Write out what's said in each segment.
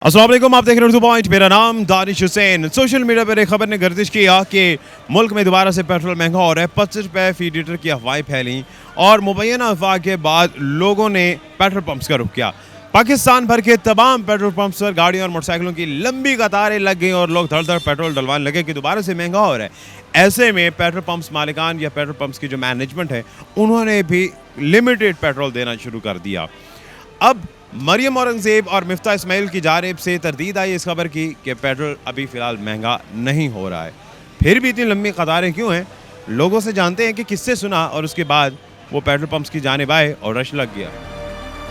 अस्सलाम वालेकुम, आप देख रहे हैं पॉइंट। मेरा नाम दानिश हुसैन। सोशल मीडिया पर एक खबर ने गर्दिश किया कि मुल्क में दोबारा से पेट्रोल महंगा हो रहा है। 25 रुपये फी लीटर की अफवाहें फैली और मुबैना अफवाह के बाद लोगों ने पेट्रोल पंप्स का रुख किया। पाकिस्तान भर के तमाम पेट्रोल पंप्स पर गाड़ियों और मोटरसाइकिलों की लंबी कतारें लग गई और लोग धड़ धड़ पेट्रोल डलवाने लगे कि दोबारा से महंगा हो रहा है। ऐसे में पेट्रोल पंप्स मालिकान या पेट्रोल पंप्स की जो मैनेजमेंट है उन्होंने भी लिमिटेड पेट्रोल देना शुरू कर दिया। अब मरियम औरंगजेब और मिफ्ता इस्माइल की जानिब से तरदीद आई इस खबर की कि पेट्रोल अभी फ़िलहाल महंगा नहीं हो रहा है। फिर भी इतनी लंबी कतारें क्यों हैं? लोगों से जानते हैं कि किससे सुना और उसके बाद वो पेट्रोल पंप्स की जानिब आए और रश लग गया।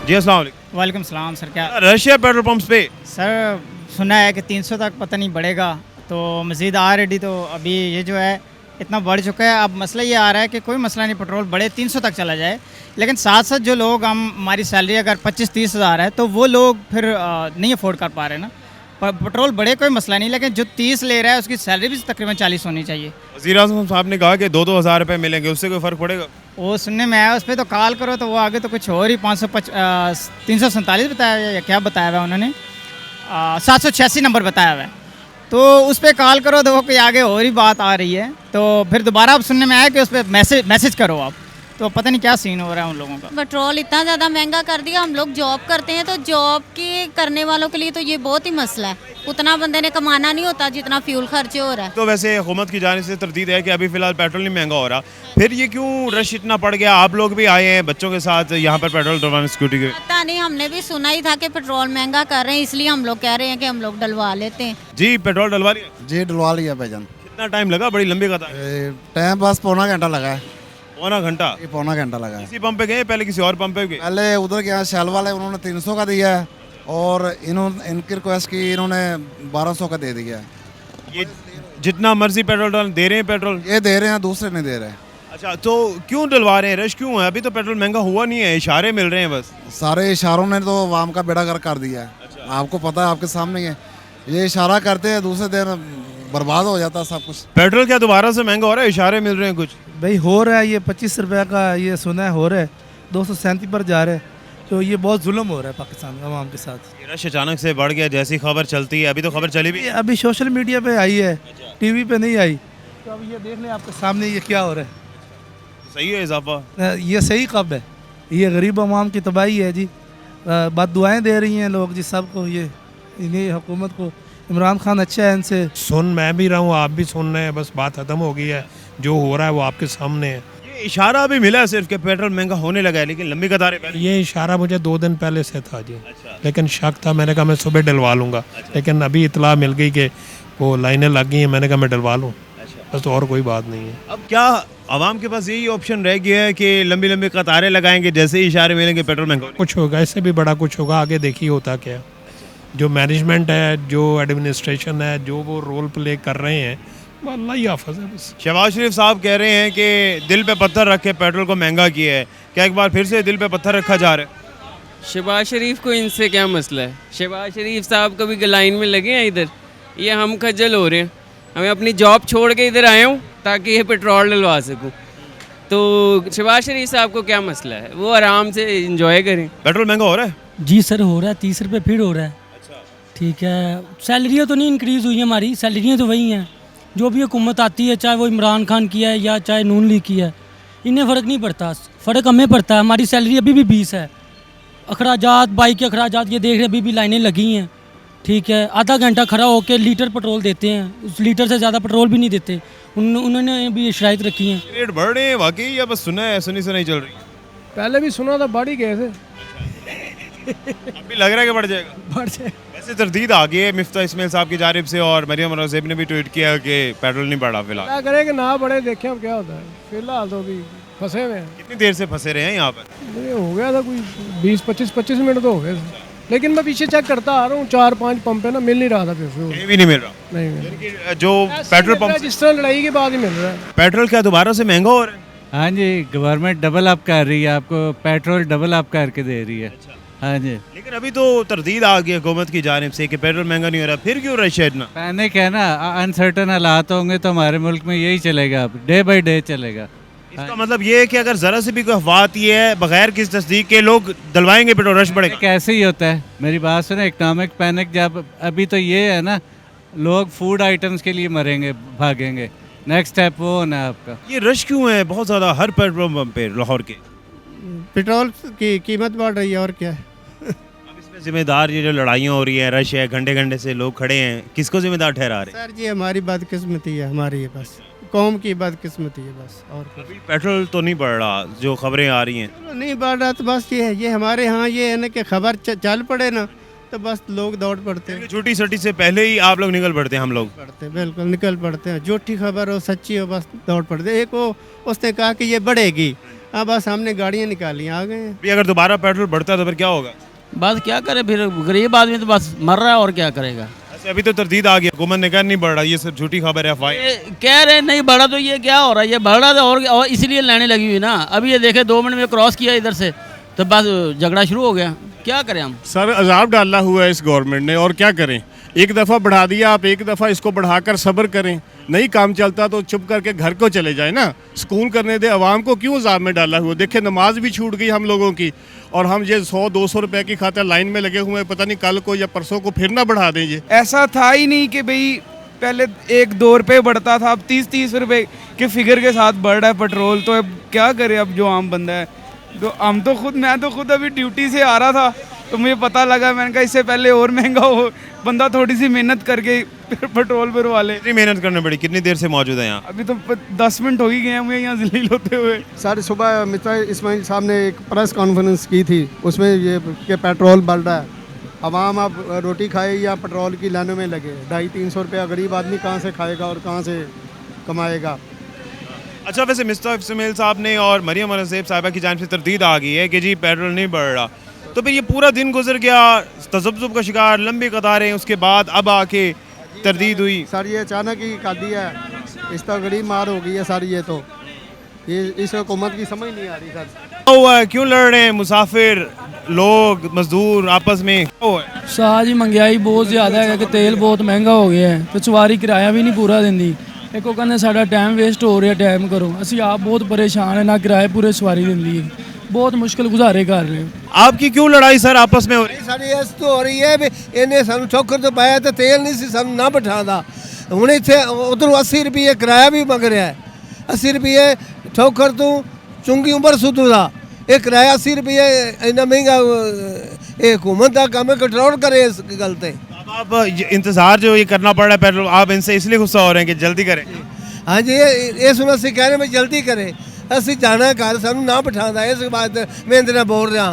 जी अस्सलाम वालेकुम। वालेकुम सलाम सर। क्या रश है पेट्रोल पंप्स पे? सर सुना है कि 300 तक पता नहीं बढ़ेगा, तो मज़ीद ऑलरेडी तो अभी ये जो है इतना बढ़ चुका है। अब मसला ये आ रहा है कि कोई मसला नहीं, पेट्रोल बढ़े 300 तक चला जाए, लेकिन साथ साथ जो लोग हमारी सैलरी अगर 25-30 हज़ार है तो वो लोग फिर नहीं अफोर्ड कर पा रहे ना। पेट्रोल बढ़े कोई मसला नहीं, लेकिन जो 30 ले रहा है उसकी सैलरी भी तकरीबन 40 होनी चाहिए। वज़ीर आज़म साहब ने कहा कि 2-2 हज़ार रुपये मिलेंगे, उससे कोई फ़र्क पड़ेगा? वो सुनने में आया, उस पर तो कॉल करो तो वो आगे तो कुछ और ही 347 बताया हुआ है या क्या बताया हुआ है उन्होंने, 786 नंबर बताया हुआ है। तो उस पर कॉल करो तो वो कोई आगे और ही बात आ रही है। तो फिर दोबारा अब सुनने में आया कि उस पर मैसेज करो आप, तो पता नहीं क्या सीन हो रहा है उन लोगों का। पेट्रोल इतना ज़्यादा महंगा कर दिया। हम लोग जॉब करते हैं तो जॉब के करने वालों के लिए तो ये बहुत ही मसला है। उतना बंदे ने कमाना नहीं होता जितना फ्यूल खर्चे हो रहा है। तो वैसे हुकूमत की जानिब से तरदीद है कि अभी फ़िलहाल पेट्रोल नहीं महंगा हो रहा, फिर ये क्यों रश इतना पड़ गया? आप लोग भी आए हैं बच्चों के साथ यहाँ पर पेट्रोल डलवाने स्कूटी के। पता नहीं, हमने भी सुना ही था कि पेट्रोल महंगा कर रहे हैं, इसलिए हम लोग कह रहे हैं कि हम लोग डलवा लेते हैं। जी पेट्रोल डलवा लिया? जी डलवा लिया भाईजान। कितना टाइम लगा? बड़ी लंबी कतार। टाइम बस पौना घंटा लगा है। पौना घंटा? ये पौना घंटा लगा है। इसी पंप पे गए पहले किसी और पंप पे गए? पहले उधर के यहाँ शैल वाले उन्होंने 300 का दिया है और इनकी रिक्वेस्ट की इन्होंने 1200 का दे दिया है। ये जितना मर्जी पेट्रोल डाल दे रहे हैं पेट्रोल? ये दे रहे हैं, दूसरे नहीं दे रहे। अच्छा, तो क्यों डलवा रहे हैं? रश क्यों है? अभी तो पेट्रोल महंगा हुआ नहीं है, इशारे मिल रहे हैं बस। सारे इशारों ने तो आवाम का बेड़ा गर्क कर दिया है। अच्छा। आपको पता है, आपके सामने है। ये इशारा करते हैं, दूसरे दिन बर्बाद हो जाता है सब कुछ। पेट्रोल क्या दोबारा से महंगा हो रहा है? इशारे मिल रहे हैं कुछ? भाई हो रहा है, ये 25 रुपये का ये सुना है हो रहा है, 237 पर जा रहा है, तो ये बहुत जुल्म हो रहा है पाकिस्तान आवाम के साथ। ये रश अचानक से बढ़ गया, जैसी खबर चलती है, अभी तो खबर चली भी। ये अभी सोशल मीडिया पे आई है, टीवी पे नहीं आई, तो अब ये देख लें आपके सामने ये क्या हो रहा सही है इजाफा? है। ये सही कब है? ये गरीब आवाम की तबाही है जी। बात दुआएं दे रही हैं लोग जी सबको, ये इन्हें हुकूमत को। इमरान खान अच्छा है, इनसे सुन मैं भी रहा हूँ, आप भी सुन रहे हैं, बस बात खत्म हो गई है। जो हो रहा है वो आपके सामने है। ये इशारा भी मिला है सिर्फ कि पेट्रोल महंगा होने लगा है, लेकिन लंबी कतारें पहले। ये इशारा मुझे 2 दिन पहले से था जी। लेकिन शक था, मैंने कहा मैं सुबह डलवा लूँगा। लेकिन अभी इतला मिल गई कि वो लाइनें लग गई हैं, मैंने कहा मैं डलवा लूँ। बस और कोई बात नहीं है। अब क्या आवाम के पास यही ऑप्शन रह गया है कि लंबी लंबी कतारें लगाएंगे, जैसे ही इशारे मिलेंगे पेट्रोल महंगा होने? कुछ होगा, इससे भी बड़ा कुछ होगा, आगे देखिए होता क्या। जो मैनेजमेंट है, जो एडमिनिस्ट्रेशन है, जो वो रोल प्ले कर रहे हैं, वो अल्लाह ही हाफ़िज़ है बस। शहबाज शरीफ साहब कह रहे हैं कि दिल पे पत्थर रख के पेट्रोल को महंगा किया है। क्या एक बार फिर से दिल पे पत्थर रखा जा रहा है? शहबाज शरीफ को इनसे क्या मसला है? शहबाज शरीफ साहब कभी लाइन में लगे हैं इधर? ये हम खज्जल हो रहे हैं। हमें अपनी जॉब छोड़ के इधर आया हूँ ताकि ये पेट्रोल डलवा सकूँ। तो शहबाज शरीफ साहब को क्या मसला है? वो आराम से इंजॉय करें। पेट्रोल महंगा हो रहा है? जी सर हो रहा है, 30 रुपये फिर हो रहा है। ठीक है, सैलरियाँ तो नहीं इंक्रीज़ हुई है, हमारी सैलरियाँ तो वही हैं। जो भी हुकूमत आती है, चाहे वो इमरान खान की है या चाहे नून लीग की है, इन्हें फ़र्क नहीं पड़ता। फ़र्क हमें पड़ता है, हमारी सैलरी अभी भी 20 है। अखराजात, बाइक के अखराजात ये देख रहे अभी भी लाइनें लगी हैं। ठीक है, आधा घंटा खड़ा होकर लीटर पेट्रोल देते हैं, उस लीटर से ज़्यादा पेट्रोल भी नहीं देते। उन्होंने भी शराइत रखी हैं। रेट बढ़ रहे हैं वाकई या बस सुना है, सुनी सुनाई चल रही है? पहले भी सुना था, बढ़ ही गए थे। अभी लग रहा है कि बढ़ जाएगा। बढ़ जाए। वैसे तरदीद आ गई है मिफ्ता इस्माइल साहब की जानिब से और मरियम औरंगजेब ने भी ट्वीट किया कि पेट्रोल नहीं बढ़ा फिलहाल। क्या करें कि ना बढ़े, देखें अब क्या होता है। फिलहाल तो अभी फंसे हुए हैं। कितनी देर से फंसे रहे हैं यहाँ पर? ये हो गया था कोई 20-25 मिनट तो हो गए थे। लेकिन मैं पीछे चेक करता आ रहा हूँ, 4-5 पंप है ना, मिल नहीं रहा था फ्यूल। कहीं भी नहीं मिल रहा? नहीं मिल रहा। कि जो पेट्रोल पंप, जिस तरह लड़ाई के बाद ही मिल रहा है। पेट्रोल क्या दोबारा से महंगा हो रहा है? हाँ जी, गवर्नमेंट डबल अप कर रही है, आपको पेट्रोल डबल अप करके दे रही है। हाँ जी, लेकिन अभी तो तरदीद आ गई हुकूमत की जानिब से कि पेट्रोल महंगा नहीं हो रहा, फिर क्यों रश है इतना? पैनिक है ना, अनसर्टन हालात होंगे तो हमारे मुल्क में यही चलेगा, अब डे बाई डे चलेगा। इसका मतलब ये है कि अगर ज़रा से भी कोई अफवाह आती है बगैर किसी तस्दीक के लोग डलवाएंगे पेट्रोल, रश बढ़ेगा। कैसे ही होता है, मेरी बात सुनो, इकोनॉमिक पैनिक जब अभी तो ये है ना, लोग फूड आइटम्स के लिए मरेंगे, भागेंगे, नेक्स्ट स्टेप वो होना है आपका। ये रश क्यों है बहुत ज़्यादा हर पेट्रोल पंप पे लाहौर के? पेट्रोल की कीमत बढ़ रही है और क्या है। अब इसमें जिम्मेदार ये जो लड़ाइयाँ हो रही हैं, रश है, घंटे घंटे से लोग खड़े हैं, किसको जिम्मेदार ठहरा रहे हैं? सर जी हमारी बदकिस्मती है, हमारी है बस, कौम की बदकिस्मती है बस, और कुछ अभी पेट्रोल तो नहीं बढ़ रहा, जो खबरें आ रही हैं। नहीं बढ़ रहा। तो बस ये है, ये हमारे यहाँ ये है ना कि खबर चल पड़े ना तो बस लोग दौड़ पड़ते हैं, छोटी सटी से पहले ही आप लोग निकल पड़ते हैं, हम लोग पड़ते हैं, बिल्कुल निकल पड़ते हैं, झूठी खबर हो सच्ची हो बस दौड़ पड़ते हैं। एक वो उसने कहा कि ये बढ़ेगी, अब बस हमने गाड़ियाँ निकाली आ गए हैं। अभी अगर दोबारा पेट्रोल बढ़ता है तो फिर क्या होगा? बस क्या करे, फिर गरीब आदमी तो बस मर रहा है और क्या करेगा। ऐसे अभी तो तरदीद आ गई, हुकूमत ने कहा नहीं बढ़ रहा, ये सब झूठी खबर है, अफवाह। ये कह रहे नहीं बढ़ा तो ये क्या हो रहा है, ये बढ़ रहा था और इसलिए लाने लगी हुई ना। अभी ये देखे 2 मिनट में क्रॉस किया इधर से तो बस झगड़ा शुरू हो गया, क्या करें हम। सर अजाब डाला हुआ है इस गवर्नमेंट ने, और क्या करें, एक दफ़ा बढ़ा दिया, आप एक दफ़ा इसको बढ़ाकर सब्र करें, नहीं काम चलता तो चुप करके घर को चले जाए ना, सुकून करने दे। आवाम को क्यों अजाब में डाला हुआ? देखिए नमाज भी छूट गई हम लोगों की, और हम ये 100-200 रुपए की खातिर लाइन में लगे हुए हैं, पता नहीं कल को या परसों को फिर ना बढ़ा दें। ये ऐसा था ही नहीं कि भाई पहले 1-2 रुपये बढ़ता था, अब 30-30 रुपये के फिगर के साथ बढ़ रहा है पेट्रोल। तो अब क्या करे, अब जो आम बंदा है, तो मैं तो खुद अभी ड्यूटी से आ रहा था तो मुझे पता लगा, मैंने कहा इससे पहले और महंगा हो, बंदा थोड़ी सी मेहनत करके पेट्रोल भरवा ले। कितनी मेहनत करनी पड़ी, कितनी देर से मौजूद है यहाँ? अभी तो 10 मिनट हो ही गए हैं मुझे यहाँ जलील होते हुए। सर सुबह मिस्टर इस्माइल साहब ने एक प्रेस कॉन्फ्रेंस की थी, उसमें ये कि पेट्रोल बढ़ रहा है, आवाम अब रोटी खाए या पेट्रोल की लाइनों में लगे। 250-300 रुपया गरीब आदमी कहाँ से खाएगा और कहाँ से कमाएगा। अच्छा, वैसे मिस्टर इस्माइल साहब ने और मरियम अनसेब साहिबा की जानिब से तरदीद आ गई है कि जी पेट्रोल नहीं बढ़ रहा, तो फिर ये पूरा दिन गुजर गया, तज़ब्ज़ुब का शिकार, लंबी कतारें, उसके बाद अब आके तरदीद हुई। सर ये अचानक ही कर दिया है, इस तरह गरीब मार हो गई है सर। ये तो ये इस हुकूमत की समझ नहीं आ रही सर। क्या हुआ है, क्यों लड़ रहे हैं मुसाफिर लोग, मजदूर आपस में? क्या हुआ है? शाह जी महंगाई बहुत ज़्यादा है कि तेल बहुत महंगा हो गया है, तो सवारी किराया भी नहीं पूरा देंदी। एक वो कहते साडा टाइम वेस्ट हो रहा, टाइम करो, असं आप बहुत परेशान है, ना किराए पूरे सवारी देंदी है, बहुत मुश्किल गुजारे कर रहे हैं। आपकी क्यों लड़ाई सर आपस में हो रही? सारी इस तो हो रही है भी इन्हें सानू ठोकर तो पाया तो तेल नहीं सी सानू ना बिठादा, हुण इत्थे उधरों 80 रुपये किराया भी मंग रहा है, 80 रुपये ठोकर तू चुंगी उमर सुतू दा, ये किराया 80 रुपये इन्ना महंगा, ये हुकूमत का काम है, कंट्रोल करे इस गल ते। अब इंतजार जो ये करना पड़ रहा है पेट्रोल, आप इनसे इसलिए गुस्सा हो रहे हैं कि जल्दी करें? हाँ जी, ये सुना सी कह रहे मैं जल्दी करे, असं जाना घर सानू ना बिठादा, इस बात मैं इन्हें बोल रहा।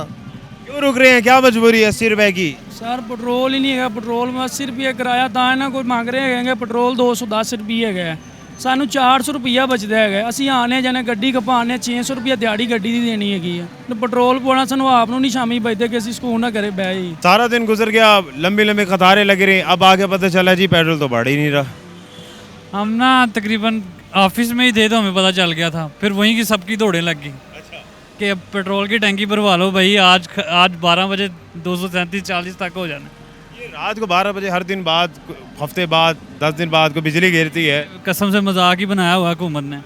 क्यों रुक रहे हैं, क्या मजबूरी है 80 रुपए की? सर पेट्रोल ही नहीं है, पेट्रोल में 80 रुपये किराया था ना, कोई मांग रहे हैं पेट्रोल 210 रुपये है, सानू 400 रुपया बचता है, असी आने जाने गड्डी कपाने 600 रुपया दिहाड़ी गड्डी की देनी है, तो पेट्रोल पाना सानू आप नहीं शामी बचते कि असी सुकून ना करे बह ही। सारा दिन गुजर गया, लंबी लंबी कतारें लग रही, अब आगे पता चला जी पेट्रोल तो बढ़ ही नहीं रहा। हम ना तकरीबन ऑफिस में ही थे तो हमें पता चल गया था, फिर वहीं की सबकी दौड़े लग गई कि अब पेट्रोल की टंकी भरवा लो भाई, आज 12 बजे 237-40 तक हो जाना। ये रात को 12 बजे हर दिन बाद, हफ्ते बाद, 10 दिन बाद को बिजली गिरती है। कसम से मजाक ही बनाया हुआ हुकूमत ने,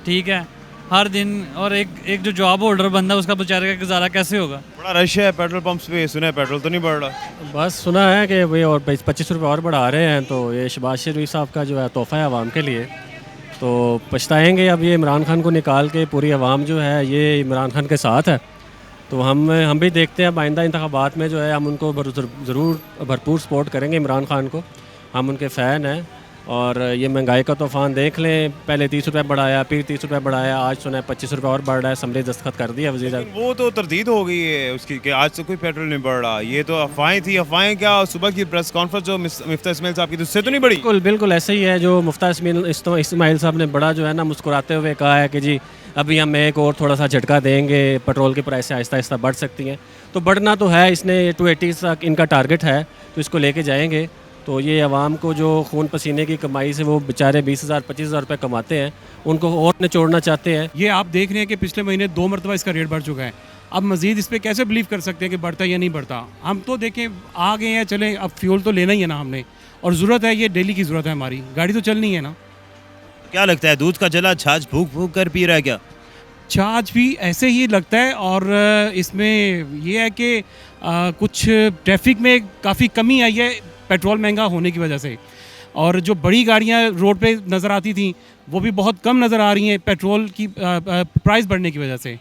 ठीक है, हर दिन। और एक जो जॉब होल्डर बंदा, उसका बेचारे का गुजारा कैसे होगा? बड़ा रश है पेट्रोल पंप्स पे, सुना है पेट्रोल तो नहीं बढ़ रहा। बस सुना है कि भाई और 25 रुपये और बढ़ा रहे हैं, तो ये शहबाज शरीफ साहब का जो है तोहफ़ा है आवाम के लिए, तो पछताएंगे अब ये इमरान खान को निकाल के। पूरी आवाम जो है ये इमरान खान के साथ है, तो हम भी देखते हैं आइंदा इंतखाबात में जो है हम उनको ज़रूर भरपूर सपोर्ट करेंगे इमरान खान को, हम उनके फ़ैन हैं। और ये महंगाई का तूफ़ान देख लें, पहले 30 रुपये बढ़ाया, फिर 30 रुपये बढ़ाया, आज सुना है 25 रुपये और बढ़ रहा है, असम्बली दस्तखत कर दिया वज़ीर। वो तो तरदीद हो गई है उसकी कि आज से कोई पेट्रोल नहीं बढ़ रहा, ये तो अफवाहें थी। अफवाहें क्या, सुबह की प्रेस कॉन्फ्रेंस जो मुफ्ती इस्माइल साहब की, तो उससे तो नहीं बढ़ी? बिल्कुल ऐसे ही है, जो मुफ्ती इस्माइल साहब ने बड़ा जो है ना मुस्कुराते हुए कहा है कि जी अभी हम एक और थोड़ा सा झटका देंगे, पेट्रोल की प्राइस आहिस्ता आहिस्ता बढ़ सकती हैं। तो बढ़ना तो है, इसने 280 तक इनका टारगेट है, तो इसको लेके जाएंगे। तो ये आवाम को जो खून पसीने की कमाई से वो बेचारे 20,000-25,000 रुपये कमाते हैं, उनको और निचोड़ना चाहते हैं। ये आप देख रहे हैं कि पिछले महीने 2 मरतबा इसका रेट बढ़ चुका है, अब मज़ीद इस पर कैसे बिलीव कर सकते हैं कि बढ़ता या नहीं बढ़ता? हम तो देखें आ गए हैं, चलें, अब फ्यूल तो लेना ही है ना हमने, और ज़रूरत है, ये डेली की ज़रूरत है, हमारी गाड़ी तो चलनी है ना। क्या लगता है दूध का जला छाछ फूक फूक कर पी रहा है क्या? चार्ज भी ऐसे ही लगता है और इसमें ये है कि कुछ ट्रैफिक में काफ़ी कमी आई है पेट्रोल महंगा होने की वजह से, और जो बड़ी गाड़ियाँ रोड पे नज़र आती थी वो भी बहुत कम नज़र आ रही हैं पेट्रोल की प्राइस बढ़ने की वजह से।